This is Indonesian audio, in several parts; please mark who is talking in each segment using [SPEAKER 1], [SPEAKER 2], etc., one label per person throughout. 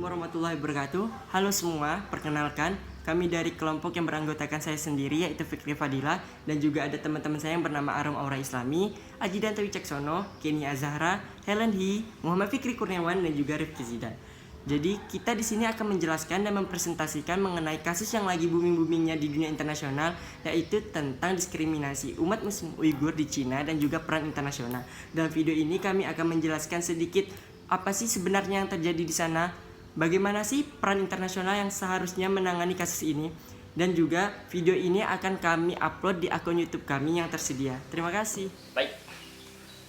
[SPEAKER 1] warahmatullahi wabarakatuh. Halo semua, perkenalkan kami dari kelompok yang beranggotakan saya sendiri yaitu Fikri Fadila dan juga ada teman-teman saya yang bernama Arum Aura Islami, Ajidanto Wicaksono, Kenia Azahra, Helen Hi, Muhammad Fikri Kurniawan dan juga Rifki Zidan. Jadi kita di sini akan menjelaskan dan mempresentasikan mengenai kasus yang lagi booming-boomingnya di dunia internasional, yaitu tentang diskriminasi umat Muslim Uighur di Cina dan juga peran internasional. Dalam video ini kami akan menjelaskan sedikit apa sih sebenarnya yang terjadi di sana, bagaimana sih peran internasional yang seharusnya menangani kasus ini, dan juga video ini akan kami upload di akun YouTube kami yang tersedia. Terima kasih.
[SPEAKER 2] Baik,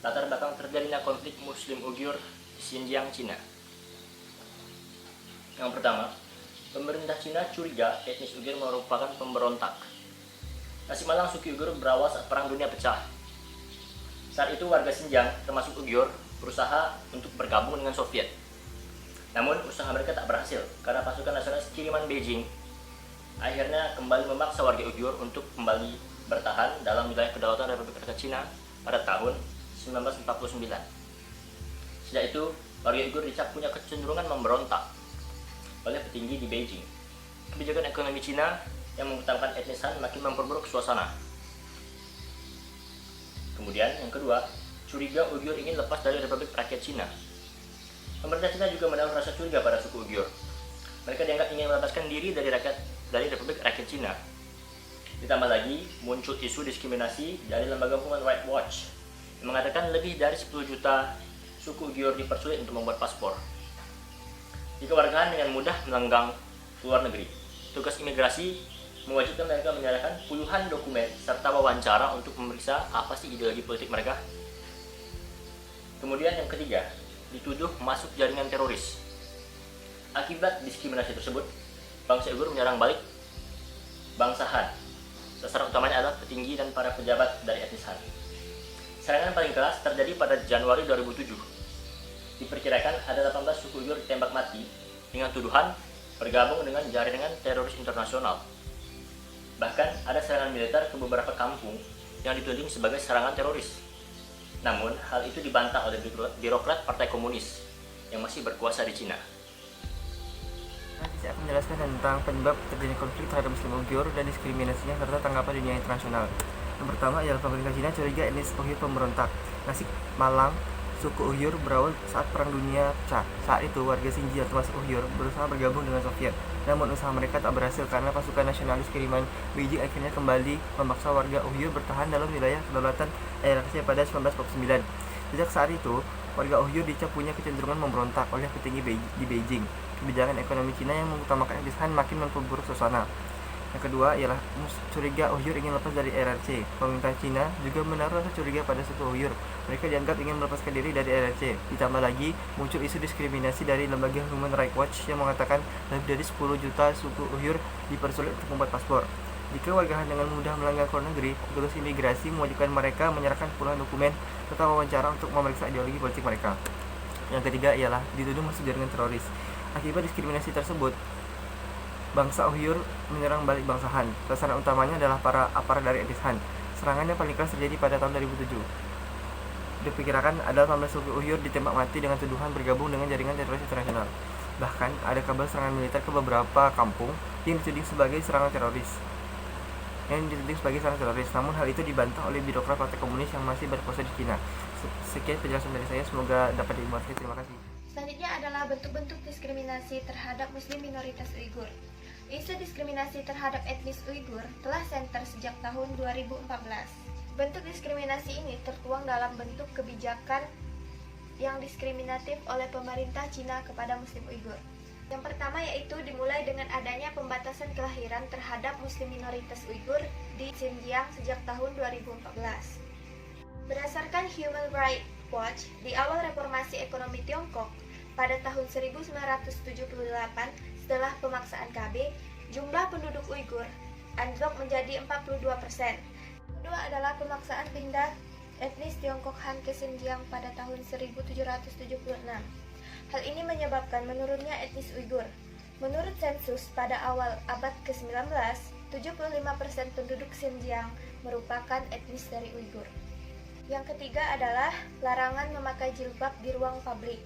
[SPEAKER 2] latar belakang terjadinya konflik Muslim Uighur di Xinjiang, Cina. Yang pertama, pemerintah Cina curiga etnis Uighur merupakan pemberontak. Nasib malang suku Uighur berawal saat Perang Dunia pecah. Saat itu warga Xinjiang, termasuk Uighur, berusaha untuk bergabung dengan Soviet. Namun usaha mereka tak berhasil karena pasukan nasionalis kiriman Beijing akhirnya kembali memaksa warga Uighur untuk kembali bertahan dalam wilayah kedaulatan Republik Rakyat Cina pada tahun 1949. Sejak itu, warga Uighur dicap punya kecenderungan memberontak oleh petinggi di Beijing. Kebijakan ekonomi Cina yang mengutamakan etnis Han makin memperburuk suasana. Kemudian yang kedua, curiga Uighur ingin lepas dari Republik Rakyat Cina. Pemerintah Cina juga menaruh rasa curiga pada suku Uighur. Mereka dianggap ingin melepaskan diri dari Republik Rakyat Cina. Ditambah lagi, muncul isu diskriminasi dari lembaga Human Rights Watch yang mengatakan lebih dari 10 juta suku Uighur dipersulit untuk membuat paspor. Jika warga Han dengan mudah melenggang ke luar negeri, tugas imigrasi mewajibkan mereka menyerahkan puluhan dokumen serta wawancara untuk memeriksa apa sih ideologi politik mereka. Kemudian yang ketiga, dituduh masuk jaringan teroris. Akibat diskriminasi tersebut, bangsa Uighur menyerang balik bangsa Han. Sasaran utamanya adalah petinggi dan para pejabat dari etnis Han. Serangan paling keras terjadi pada Januari 2007. Diperkirakan ada 18 suku Uighur ditembak mati dengan tuduhan bergabung dengan jaringan teroris internasional. Bahkan ada serangan militer ke beberapa kampung yang dituding sebagai serangan teroris. Namun, hal itu dibantah oleh birokrat Partai Komunis yang masih berkuasa di Cina.
[SPEAKER 1] Nanti saya akan menjelaskan tentang penyebab terjadinya konflik terhadap Muslim Uighur dan diskriminasinya serta tanggapan dunia internasional. Yang pertama ialah pemerintah Cina curiga etnis Uighur pemberontak. Nasib malang suku Uighur berawal saat Perang Dunia pecah. Saat itu warga Xinjiang termasuk Uighur berusaha bergabung dengan Soviet. Namun usaha mereka tak berhasil karena pasukan nasionalis kiriman Beijing akhirnya kembali memaksa warga Uighur bertahan dalam wilayah kedaulatan RRC pada 1949. Sejak saat itu, warga Uighur dicap punya kecenderungan memberontak oleh petinggi di Beijing. Kebijakan ekonomi Cina yang mengutamakan etnis Han makin memperburuk suasana. Yang kedua ialah curiga Uighur ingin lepas dari RRC. Pemerintah Cina juga menaruh rasa curiga pada suku Uighur. Mereka dianggap ingin melepaskan diri dari RRC. Ditambah lagi, muncul isu diskriminasi dari lembaga Human Rights Watch yang mengatakan lebih dari 10 juta suku Uighur dipersulit untuk membuat paspor. Jika warga Han dengan mudah melanggar ke luar negeri, petugas imigrasi mewajibkan mereka menyerahkan puluhan dokumen serta wawancara untuk memeriksa ideologi politik mereka. Yang ketiga ialah dituduh masuk jaringan teroris. Akibat diskriminasi tersebut, bangsa Uighur menyerang balik bangsa Han. Sasaran utamanya adalah para aparat dari etnis Han. Serangan yang paling keras terjadi pada tahun 2007. Diperkirakan ada 18 suku Uighur ditembak mati dengan tuduhan bergabung dengan jaringan teroris internasional. Bahkan ada kabar serangan militer ke beberapa kampung yang dituding sebagai serangan teroris. Namun hal itu dibantah oleh birokrat Partai Komunis yang masih berkuasa di Cina. Sekian penjelasan dari saya, semoga dapat dimengerti. Terima kasih.
[SPEAKER 3] Selanjutnya adalah bentuk-bentuk diskriminasi terhadap Muslim minoritas Uighur. Isu diskriminasi terhadap etnis Uighur telah senter sejak tahun 2014. Bentuk diskriminasi ini tertuang dalam bentuk kebijakan yang diskriminatif oleh pemerintah Cina kepada Muslim Uighur. Yang pertama yaitu dimulai dengan adanya pembatasan kelahiran terhadap Muslim minoritas Uighur di Xinjiang sejak tahun 2014. Berdasarkan Human Rights Watch, di awal reformasi ekonomi Tiongkok pada tahun 1978 setelah pemaksaan KB, jumlah penduduk Uighur anjlok menjadi 42%. Kedua adalah pemaksaan pindah etnis Tiongkok Han ke Xinjiang pada tahun 1776. Hal ini menyebabkan menurunnya etnis Uighur. Menurut sensus pada awal abad ke-19, 75% penduduk Xinjiang merupakan etnis dari Uighur. Yang ketiga adalah larangan memakai jilbab di ruang publik.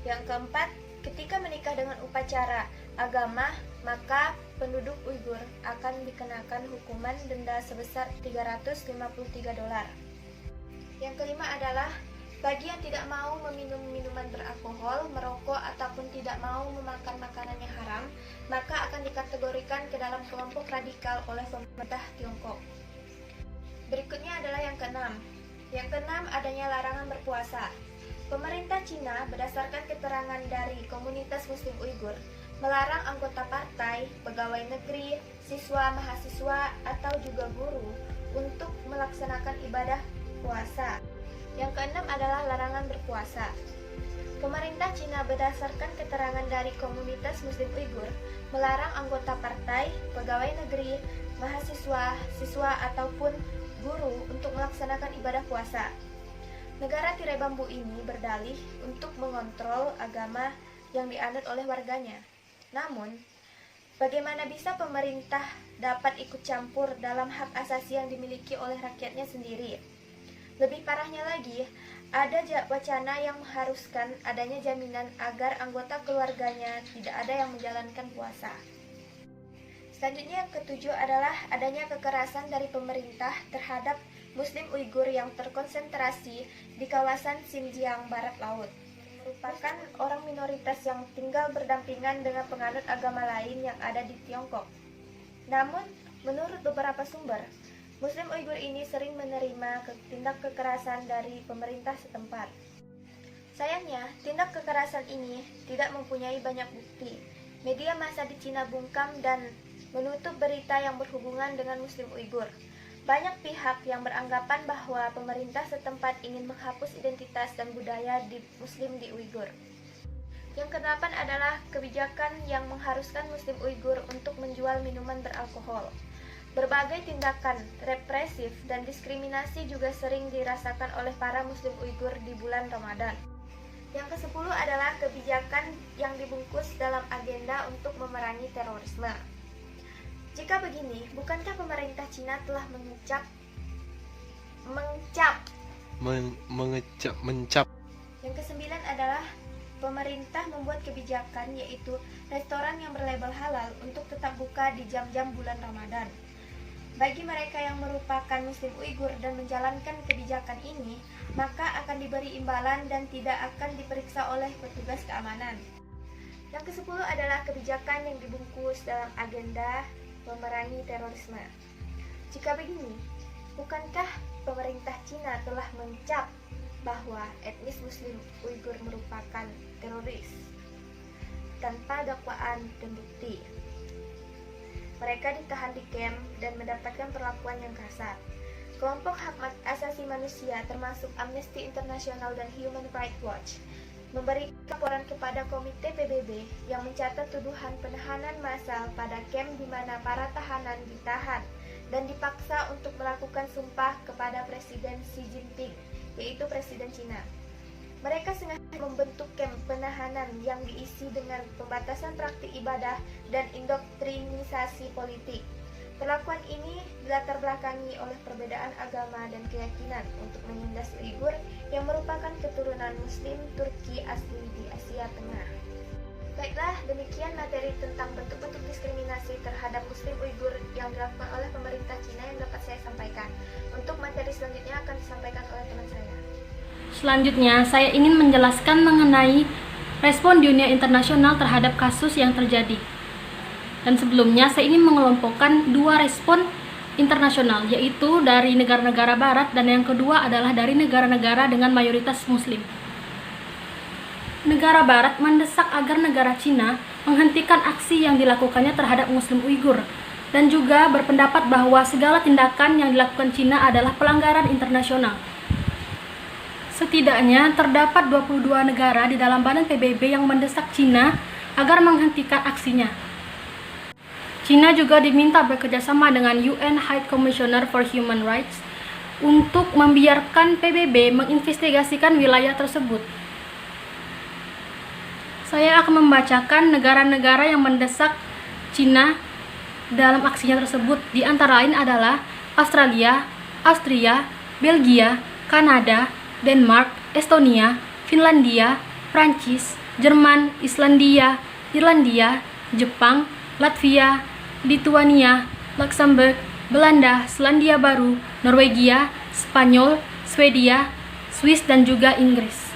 [SPEAKER 3] Yang keempat, Ketika menikah dengan upacara agama, maka penduduk Uighur akan dikenakan hukuman denda sebesar $353. Yang kelima adalah bagi yang tidak mau meminum minuman beralkohol, merokok, ataupun tidak mau memakan makanan yang haram, maka akan dikategorikan ke dalam kelompok radikal oleh pemerintah Tiongkok. Berikutnya adalah yang keenam. Yang keenam adanya larangan berpuasa. Pemerintah Cina berdasarkan keterangan dari komunitas Muslim Uighur melarang anggota partai, pegawai negeri, siswa, mahasiswa, atau juga guru untuk melaksanakan ibadah puasa. Yang keenam adalah larangan berpuasa. Pemerintah Cina berdasarkan keterangan dari komunitas Muslim Uighur melarang anggota partai, pegawai negeri, mahasiswa, siswa, ataupun guru untuk melaksanakan ibadah puasa. Negara tirai bambu ini berdalih untuk mengontrol agama yang dianut oleh warganya. Namun, bagaimana bisa pemerintah dapat ikut campur dalam hak asasi yang dimiliki oleh rakyatnya sendiri? Lebih parahnya lagi, ada wacana yang mengharuskan adanya jaminan agar anggota keluarganya tidak ada yang menjalankan puasa. Selanjutnya yang ketujuh adalah adanya kekerasan dari pemerintah terhadap Muslim Uighur yang terkonsentrasi di kawasan Xinjiang Barat Laut. Merupakan orang minoritas yang tinggal berdampingan dengan penganut agama lain yang ada di Tiongkok. Namun, menurut beberapa sumber, Muslim Uighur ini sering menerima tindak kekerasan dari pemerintah setempat. Sayangnya, tindak kekerasan ini tidak mempunyai banyak bukti. Media massa di Cina bungkam dan menutup berita yang berhubungan dengan Muslim Uighur. Banyak pihak yang beranggapan bahwa pemerintah setempat ingin menghapus identitas dan budaya Muslim di Uighur. Yang kedelapan adalah kebijakan yang mengharuskan Muslim Uighur untuk menjual minuman beralkohol. Berbagai tindakan represif dan diskriminasi juga sering dirasakan oleh para Muslim Uighur di bulan Ramadan. Yang ke-10 adalah kebijakan yang dibungkus dalam agenda untuk memerangi terorisme. Jika begini, bukankah pemerintah Cina telah
[SPEAKER 4] mencap.
[SPEAKER 3] Yang ke-9 adalah pemerintah membuat kebijakan yaitu restoran yang berlabel halal untuk tetap buka di jam-jam bulan Ramadan. Bagi mereka yang merupakan Muslim Uighur dan menjalankan kebijakan ini, maka akan diberi imbalan dan tidak akan diperiksa oleh petugas keamanan. Yang ke-10 adalah kebijakan yang dibungkus dalam agenda memerangi terorisme. Jika begini, bukankah pemerintah Cina telah mencap bahwa etnis Muslim Uighur merupakan teroris tanpa dakwaan dan bukti? Mereka ditahan di kamp dan mendapatkan perlakuan yang kasar. Kelompok hak asasi manusia termasuk Amnesty International dan Human Rights Watch memberi laporan kepada Komite PBB yang mencatat tuduhan penahanan massal pada kamp di mana para tahanan ditahan dan dipaksa untuk melakukan sumpah kepada Presiden Xi Jinping, yaitu Presiden Cina. Mereka sengaja membentuk kamp penahanan yang diisi dengan pembatasan praktik ibadah dan indoktrinisasi politik. Perlakuan ini dilatar belakangi oleh perbedaan agama dan keyakinan untuk menindas Uighur yang merupakan keturunan Muslim Turki asli di Asia Tengah. Baiklah, demikian materi tentang bentuk-bentuk diskriminasi terhadap Muslim Uighur yang dilakukan oleh pemerintah Cina yang dapat saya sampaikan. Untuk materi selanjutnya akan disampaikan oleh teman saya.
[SPEAKER 5] Selanjutnya, saya ingin menjelaskan mengenai respon dunia internasional terhadap kasus yang terjadi. Dan sebelumnya, saya ingin mengelompokkan dua respon internasional, yaitu dari negara-negara barat dan yang kedua adalah dari negara-negara dengan mayoritas muslim. Negara barat mendesak agar negara Cina menghentikan aksi yang dilakukannya terhadap Muslim Uighur dan juga berpendapat bahwa segala tindakan yang dilakukan Cina adalah pelanggaran internasional. Setidaknya terdapat 22 negara di dalam badan PBB yang mendesak Cina agar menghentikan aksinya. Cina juga diminta bekerjasama dengan UN High Commissioner for Human Rights untuk membiarkan PBB menginvestigasikan wilayah tersebut. Saya akan membacakan negara-negara yang mendesak Cina dalam aksinya tersebut. Di antara lain adalah Australia, Austria, Belgia, Kanada, Denmark, Estonia, Finlandia, Prancis, Jerman, Islandia, Irlandia, Jepang, Latvia, Lituania, Luxembourg, Belanda, Selandia Baru, Norwegia, Spanyol, Swedia, Swiss, dan juga Inggris.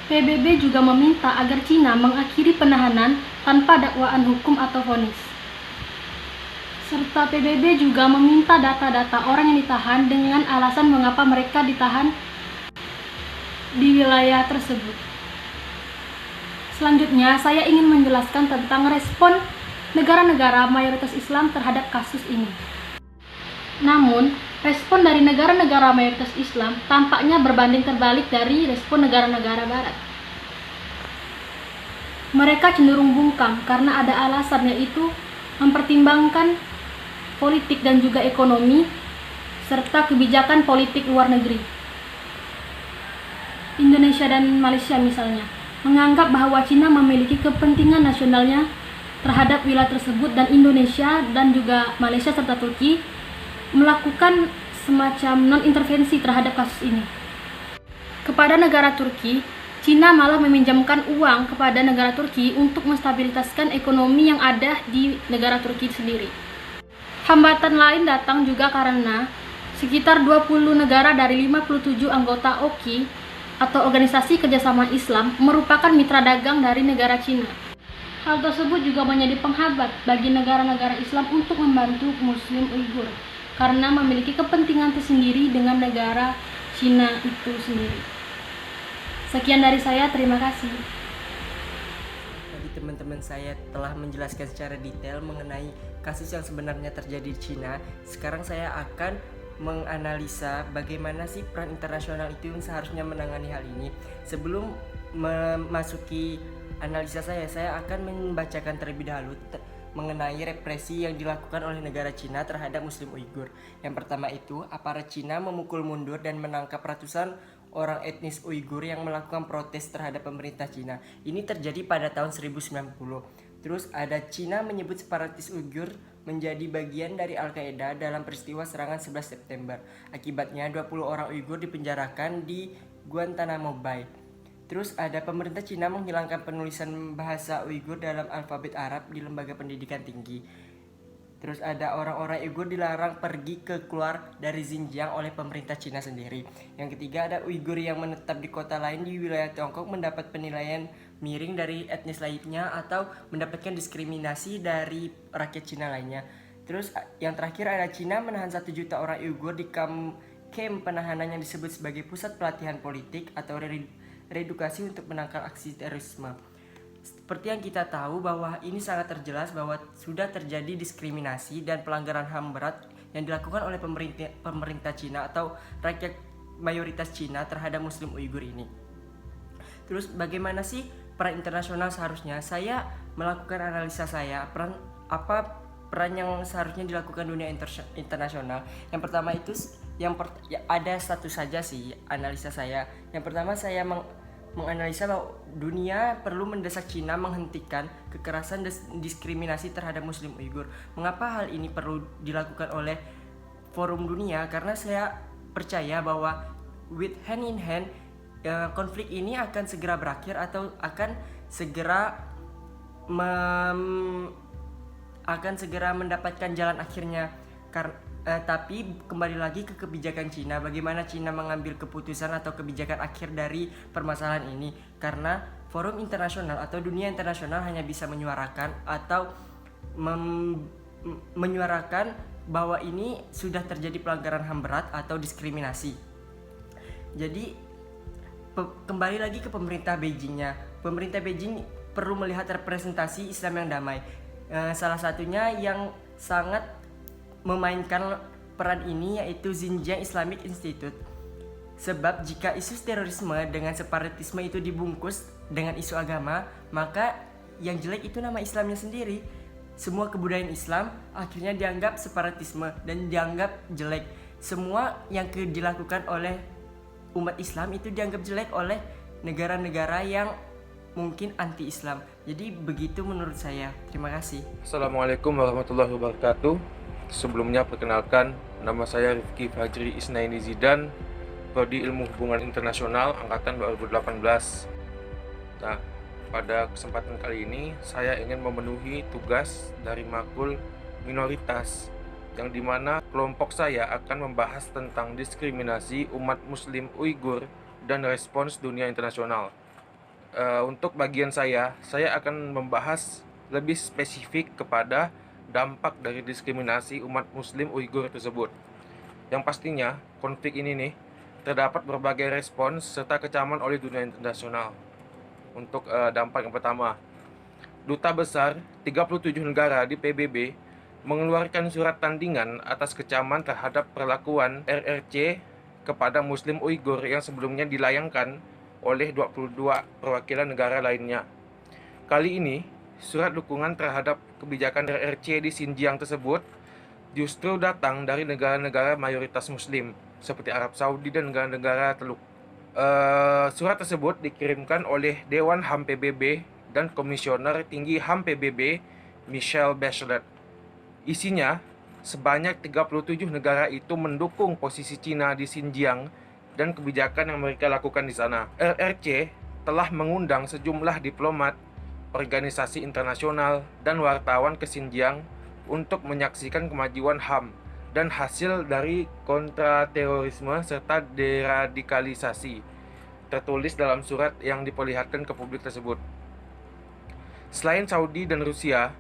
[SPEAKER 5] PBB juga meminta agar Cina mengakhiri penahanan tanpa dakwaan hukum atau vonis. Serta PBB juga meminta data-data orang yang ditahan dengan alasan mengapa mereka ditahan di wilayah tersebut. Selanjutnya, saya ingin menjelaskan tentang respon negara-negara mayoritas Islam terhadap kasus ini. Namun, respon dari negara-negara mayoritas Islam tampaknya berbanding terbalik dari respon negara-negara Barat. Mereka cenderung bungkam karena ada alasan, yaitu mempertimbangkan politik dan juga ekonomi, serta kebijakan politik luar negeri. Indonesia dan Malaysia misalnya, menganggap bahwa Cina memiliki kepentingan nasionalnya terhadap wilayah tersebut, dan Indonesia dan juga Malaysia serta Turki melakukan semacam non-intervensi terhadap kasus ini. Kepada negara Turki, Cina malah meminjamkan uang kepada negara Turki untuk menstabilitaskan ekonomi yang ada di negara Turki sendiri. Hambatan lain datang juga karena sekitar 20 negara dari 57 anggota OKI atau Organisasi Kerjasama Islam merupakan mitra dagang dari negara Cina. Hal tersebut juga menjadi penghambat bagi negara-negara Islam untuk membantu Muslim Uighur karena memiliki kepentingan tersendiri dengan negara Cina itu sendiri. Sekian dari saya, terima kasih.
[SPEAKER 1] Tadi teman-teman saya telah menjelaskan secara detail mengenai kasus yang sebenarnya terjadi di Cina. Sekarang saya akan menganalisa bagaimana sih peran internasional itu yang seharusnya menangani hal ini. Sebelum memasuki analisa saya akan membacakan terlebih dahulu mengenai represi yang dilakukan oleh negara Cina terhadap Muslim Uighur. Yang pertama itu, aparat Cina memukul mundur dan menangkap ratusan orang etnis Uighur yang melakukan protes terhadap pemerintah Cina. Ini terjadi pada tahun 1090. Terus ada Cina menyebut separatis Uighur menjadi bagian dari Al-Qaeda dalam peristiwa serangan 11 September. Akibatnya 20 orang Uighur dipenjarakan di Guantanamo Bay. Terus ada pemerintah Cina menghilangkan penulisan bahasa Uighur dalam alfabet Arab di lembaga pendidikan tinggi. Terus ada orang-orang Uighur dilarang pergi keluar dari Xinjiang oleh pemerintah Cina sendiri. Yang ketiga ada Uighur yang menetap di kota lain di wilayah Tiongkok mendapat penilaian miring dari etnis lainnya atau mendapatkan diskriminasi dari rakyat Cina lainnya. Terus yang terakhir ada Cina menahan 1 juta orang Uighur di kamp penahanan yang disebut sebagai pusat pelatihan politik atau reedukasi untuk menangkal aksi terorisme. Seperti yang kita tahu bahwa ini sangat terjelas bahwa sudah terjadi diskriminasi dan pelanggaran HAM berat yang dilakukan oleh pemerintah Cina atau rakyat mayoritas Cina terhadap Muslim Uighur ini. Terus bagaimana sih peran internasional seharusnya? Saya melakukan analisa saya, peran yang seharusnya dilakukan dunia internasional. Yang pertama itu ada satu saja sih analisa saya. Yang pertama saya menganalisa bahwa dunia perlu mendesak Cina menghentikan kekerasan dan diskriminasi terhadap Muslim Uighur. Mengapa hal ini perlu dilakukan oleh forum dunia? Karena saya percaya bahwa with hand in hand konflik ini akan segera berakhir atau akan segera mendapatkan jalan akhirnya. Tapi kembali lagi ke kebijakan Cina, bagaimana Cina mengambil keputusan atau kebijakan akhir dari permasalahan ini. Karena forum internasional atau dunia internasional hanya bisa menyuarakan atau menyuarakan bahwa ini sudah terjadi pelanggaran HAM berat atau diskriminasi. Jadi kembali lagi ke pemerintah Beijingnya. Pemerintah Beijing perlu melihat representasi Islam yang damai. Salah satunya yang sangat memainkan peran ini yaitu Xinjiang Islamic Institute. Sebab jika isu terorisme dengan separatisme itu dibungkus dengan isu agama, maka yang jelek itu nama Islamnya sendiri. Semua kebudayaan Islam akhirnya dianggap separatisme dan dianggap jelek. Semua yang dilakukan oleh umat Islam itu dianggap jelek oleh negara-negara yang mungkin anti-Islam. Jadi begitu menurut saya. Terima kasih.
[SPEAKER 4] Assalamualaikum warahmatullahi wabarakatuh. Sebelumnya perkenalkan, nama saya Rifki Fajri Isnaini Zidan, Prodi Ilmu Hubungan Internasional Angkatan 2018. Nah, pada kesempatan kali ini saya ingin memenuhi tugas dari makul minoritas, yang dimana kelompok saya akan membahas tentang diskriminasi umat muslim Uighur dan respons dunia internasional. Untuk bagian saya akan membahas lebih spesifik kepada dampak dari diskriminasi umat muslim Uighur tersebut. Yang pastinya konflik ini nih terdapat berbagai respons serta kecaman oleh dunia internasional. Untuk dampak yang pertama, Duta Besar 37 negara di PBB mengeluarkan surat tandingan atas kecaman terhadap perlakuan RRC kepada Muslim Uighur yang sebelumnya dilayangkan oleh 22 perwakilan negara lainnya. Kali ini, surat dukungan terhadap kebijakan RRC di Xinjiang tersebut justru datang dari negara-negara mayoritas Muslim seperti Arab Saudi dan negara-negara Teluk. Surat tersebut dikirimkan oleh Dewan HAM PBB dan Komisioner Tinggi HAM PBB Michelle Bachelet. Isinya, sebanyak 37 negara itu mendukung posisi Cina di Xinjiang dan kebijakan yang mereka lakukan di sana. RRC telah mengundang sejumlah diplomat, organisasi internasional, dan wartawan ke Xinjiang untuk menyaksikan kemajuan HAM dan hasil dari kontraterorisme serta deradikalisasi, tertulis dalam surat yang diperlihatkan ke publik tersebut. Selain Saudi dan Rusia,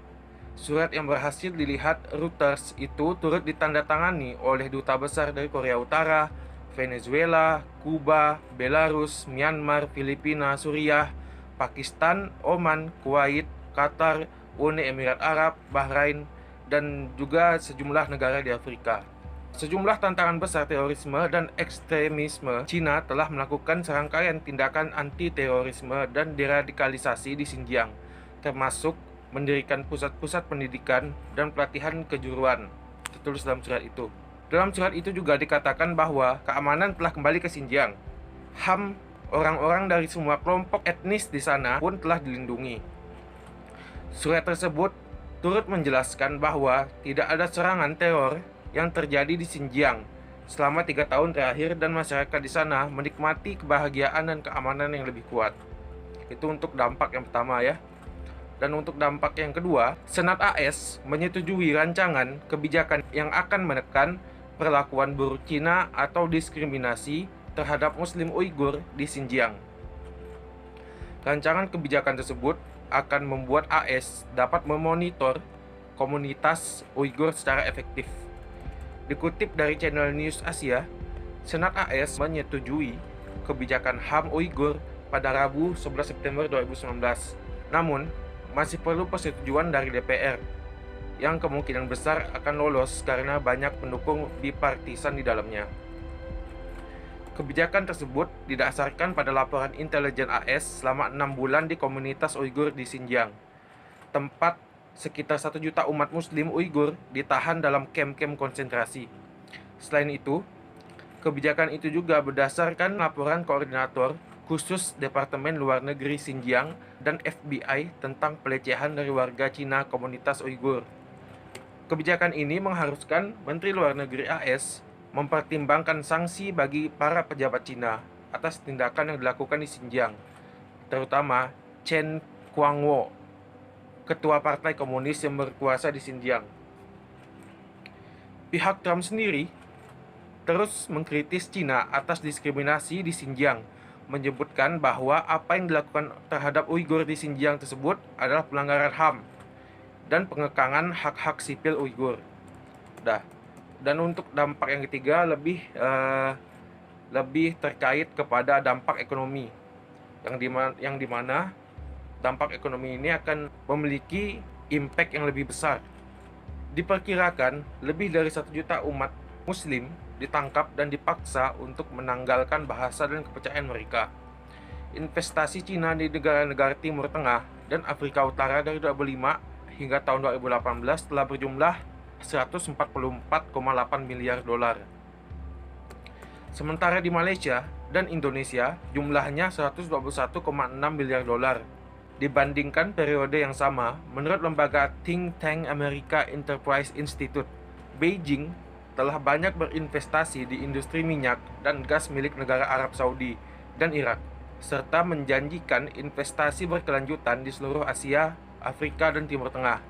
[SPEAKER 4] surat yang berhasil dilihat Reuters itu turut ditandatangani oleh duta besar dari Korea Utara, Venezuela, Kuba, Belarus, Myanmar, Filipina, Suriah, Pakistan, Oman, Kuwait, Qatar, Uni Emirat Arab, Bahrain, dan juga sejumlah negara di Afrika. Sejumlah tantangan besar terorisme dan ekstremisme Cina telah melakukan serangkaian tindakan anti-terorisme dan deradikalisasi di Xinjiang, termasuk mendirikan pusat-pusat pendidikan dan pelatihan kejuruan, tertulis dalam surat itu. Dalam surat itu juga dikatakan bahwa keamanan telah kembali ke Xinjiang. HAM orang-orang dari semua kelompok etnis di sana pun telah dilindungi. Surat tersebut turut menjelaskan bahwa tidak ada serangan teror yang terjadi di Xinjiang selama 3 tahun terakhir dan masyarakat di sana menikmati kebahagiaan dan keamanan yang lebih kuat. Itu untuk dampak yang pertama ya. Dan untuk dampak yang kedua, Senat AS menyetujui rancangan kebijakan yang akan menekan perlakuan buruk Cina atau diskriminasi terhadap Muslim Uighur di Xinjiang. Rancangan kebijakan tersebut akan membuat AS dapat memonitor komunitas Uighur secara efektif. Dikutip dari channel News Asia, Senat AS menyetujui kebijakan HAM Uighur pada Rabu 11 September 2019. Namun, masih perlu persetujuan dari DPR, yang kemungkinan besar akan lolos karena banyak pendukung bipartisan di dalamnya. Kebijakan tersebut didasarkan pada laporan intelijen AS selama 6 bulan di komunitas Uighur di Xinjiang, tempat sekitar 1 juta umat muslim Uighur ditahan dalam kamp-kamp konsentrasi. Selain itu, kebijakan itu juga berdasarkan laporan koordinator khusus Departemen Luar Negeri Xinjiang dan FBI tentang pelecehan dari warga Cina komunitas Uighur. Kebijakan ini mengharuskan Menteri Luar Negeri AS mempertimbangkan sanksi bagi para pejabat Cina atas tindakan yang dilakukan di Xinjiang, terutama Chen Guangwo, ketua Partai Komunis yang berkuasa di Xinjiang. Pihak Trump sendiri terus mengkritis Cina atas diskriminasi di Xinjiang, menyebutkan bahwa apa yang dilakukan terhadap Uighur di Xinjiang tersebut adalah pelanggaran HAM dan pengekangan hak-hak sipil Uighur. Dan untuk dampak yang ketiga lebih terkait kepada dampak ekonomi, yang dimana dampak ekonomi ini akan memiliki impact yang lebih besar. Diperkirakan lebih dari 1 juta umat Muslim ditangkap dan dipaksa untuk menanggalkan bahasa dan kepercayaan mereka. Investasi Cina di negara-negara Timur Tengah dan Afrika Utara dari 2005 hingga tahun 2018 telah berjumlah 144,8 miliar dolar. Sementara di Malaysia dan Indonesia jumlahnya 121,6 miliar dolar. Dibandingkan periode yang sama, menurut lembaga think tank America Enterprise Institute, Beijing telah banyak berinvestasi di industri minyak dan gas milik negara Arab Saudi dan Irak, serta menjanjikan investasi berkelanjutan di seluruh Asia, Afrika, dan Timur Tengah.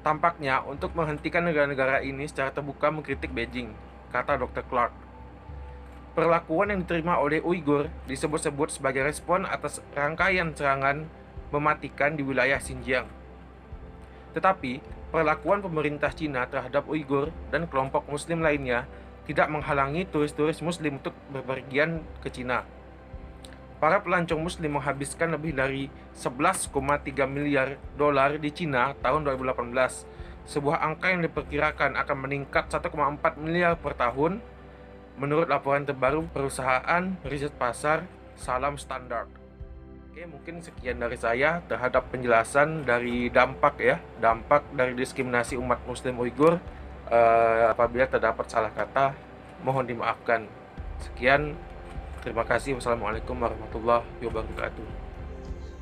[SPEAKER 4] Tampaknya untuk menghentikan negara-negara ini secara terbuka mengkritik Beijing, kata Dr. Clark. Perlakuan yang diterima oleh Uighur disebut-sebut sebagai respon atas rangkaian serangan mematikan di wilayah Xinjiang. Tetapi, perlakuan pemerintah Cina terhadap Uighur dan kelompok Muslim lainnya tidak menghalangi turis-turis Muslim untuk bepergian ke Cina. Para pelancong Muslim menghabiskan lebih dari 11,3 miliar dolar di Cina tahun 2018, sebuah angka yang diperkirakan akan meningkat 1,4 miliar per tahun menurut laporan terbaru perusahaan riset pasar Salam Standard. Oke, mungkin sekian dari saya terhadap penjelasan dari dampak dari diskriminasi umat Muslim Uighur. Apabila terdapat salah kata, mohon dimaafkan. Sekian, terima kasih. Wassalamualaikum warahmatullahi wabarakatuh.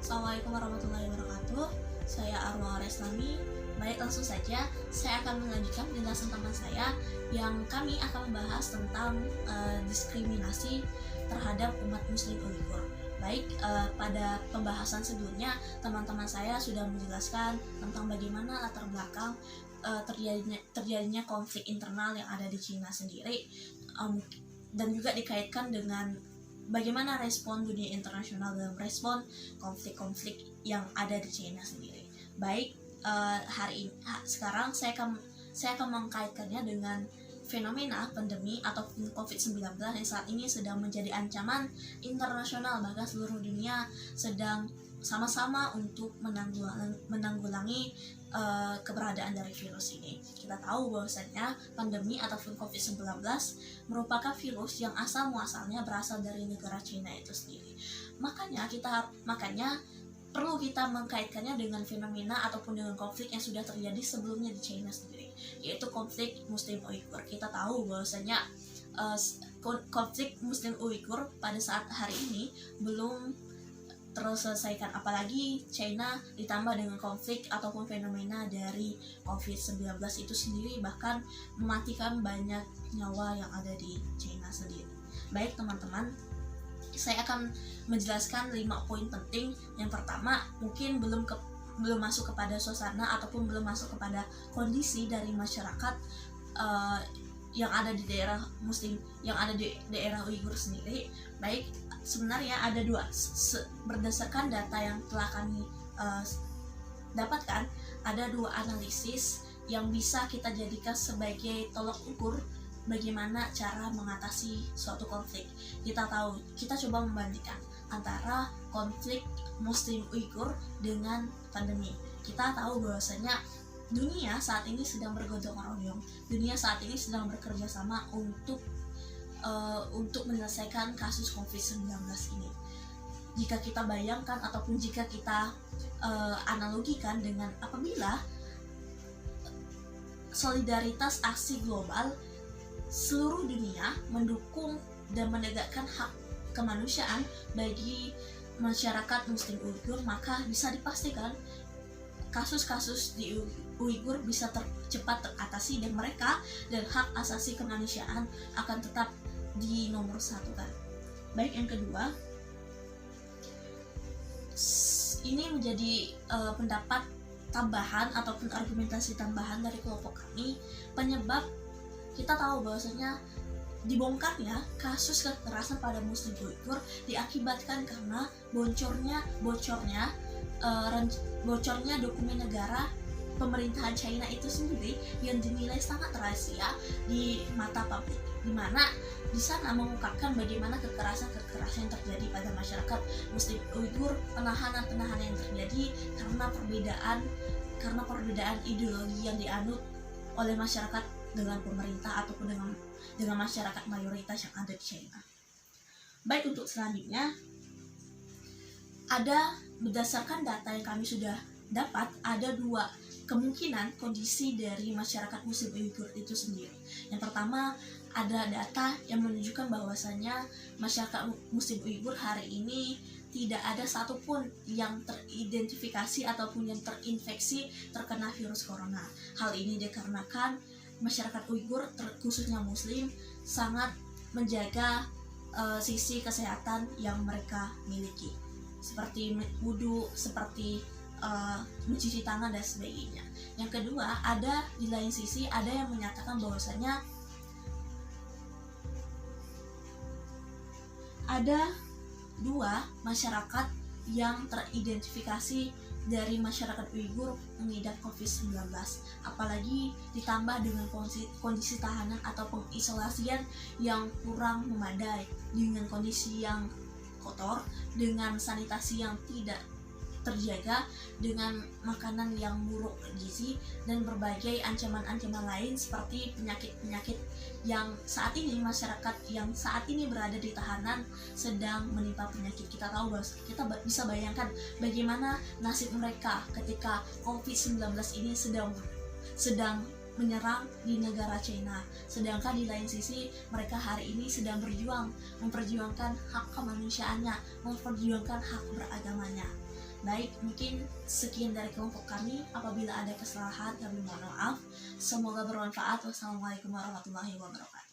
[SPEAKER 6] Assalamualaikum warahmatullahi wabarakatuh. Saya Arwa Reslami. Baik, langsung saja saya akan melanjutkan penjelasan teman saya yang kami akan membahas tentang diskriminasi terhadap umat Muslim Uighur. Baik, pada pembahasan sebelumnya teman-teman saya sudah menjelaskan tentang bagaimana latar belakang terjadinya konflik internal yang ada di Cina sendiri, dan juga dikaitkan dengan bagaimana respon dunia internasional dalam respon konflik-konflik yang ada di China sendiri. Baik, sekarang saya akan mengkaitkannya dengan fenomena pandemi atau COVID-19 yang saat ini sedang menjadi ancaman internasional, bahkan seluruh dunia sedang sama-sama untuk menanggulangi keberadaan dari virus ini. Kita tahu bahwasanya pandemi ataupun COVID-19 merupakan virus yang asal-muasalnya berasal dari negara Cina itu sendiri. Makanya perlu kita mengkaitkannya dengan fenomena ataupun dengan konflik yang sudah terjadi sebelumnya di China sendiri, yaitu konflik Muslim Uighur. Kita tahu bahwasanya konflik Muslim Uighur pada saat hari ini belum terselesaikan, apalagi China ditambah dengan konflik ataupun fenomena dari COVID-19 itu sendiri bahkan mematikan banyak nyawa yang ada di China sendiri. Baik teman-teman, saya akan menjelaskan 5 poin penting. Yang pertama, mungkin belum masuk kepada suasana ataupun belum masuk kepada kondisi dari masyarakat yang ada di daerah Muslim, yang ada di daerah Uighur sendiri. Baik, sebenarnya ada dua, berdasarkan data yang telah kami dapatkan, ada 2 analisis yang bisa kita jadikan sebagai tolok ukur bagaimana cara mengatasi suatu konflik. Kita coba membandingkan antara konflik Muslim Uighur dengan pandemi. Kita tahu bahwasanya dunia saat ini sedang bergotong royong. Dunia saat ini sedang bekerja sama untuk menyelesaikan kasus COVID-19 ini. Jika kita bayangkan ataupun jika kita analogikan dengan apabila solidaritas aksi global seluruh dunia mendukung dan menegakkan hak kemanusiaan bagi masyarakat Muslim Uighur, maka bisa dipastikan kasus-kasus di Uighur bisa cepat teratasi dan mereka dan hak asasi kemanusiaan akan tetap dinomorsatukan. Baik, yang kedua, ini menjadi pendapat tambahan ataupun argumentasi tambahan dari kelompok kami. Penyebab kita tahu bahwasanya dibongkarnya kasus kekerasan pada Muslim Uighur diakibatkan karena bocornya dokumen negara pemerintahan China itu sendiri yang dinilai sangat rahasia di mata publik, di mana di sana mengungkapkan bagaimana kekerasan yang terjadi pada masyarakat Muslim Uighur, penahanan yang terjadi karena perbedaan ideologi yang dianut oleh masyarakat dengan pemerintah ataupun dengan masyarakat mayoritas yang ada di China. Baik, untuk selanjutnya, berdasarkan data yang kami sudah dapat, ada 2 kemungkinan kondisi dari masyarakat Muslim Uighur itu sendiri. Yang pertama, ada data yang menunjukkan bahwasanya masyarakat Muslim Uighur hari ini tidak ada satupun yang teridentifikasi ataupun yang terinfeksi terkena virus corona. Hal ini dikarenakan masyarakat Uighur, khususnya Muslim, sangat menjaga sisi kesehatan yang mereka miliki, seperti wudhu, seperti mencuci tangan dan sebagainya. Yang kedua, ada di lain sisi ada yang menyatakan bahwasanya ada dua masyarakat yang teridentifikasi dari masyarakat Uighur mengidap COVID-19, apalagi ditambah dengan kondisi tahanan atau pengisolasian yang kurang memadai, dengan kondisi yang kotor, dengan sanitasi yang tidak terjaga, dengan makanan yang buruk gizi, dan berbagai ancaman-ancaman lain seperti penyakit-penyakit yang saat ini masyarakat yang saat ini berada di tahanan sedang menimpa penyakit. Kita tahu bahwa kita bisa bayangkan bagaimana nasib mereka ketika COVID-19 ini sedang menyerang di negara China, sedangkan di lain sisi mereka hari ini sedang memperjuangkan hak kemanusiaannya, memperjuangkan hak beragamanya. Baik, mungkin sekian dari kelompok kami. Apabila ada kesalahan, kami mohon maaf. Semoga bermanfaat. Wassalamualaikum warahmatullahi wabarakatuh.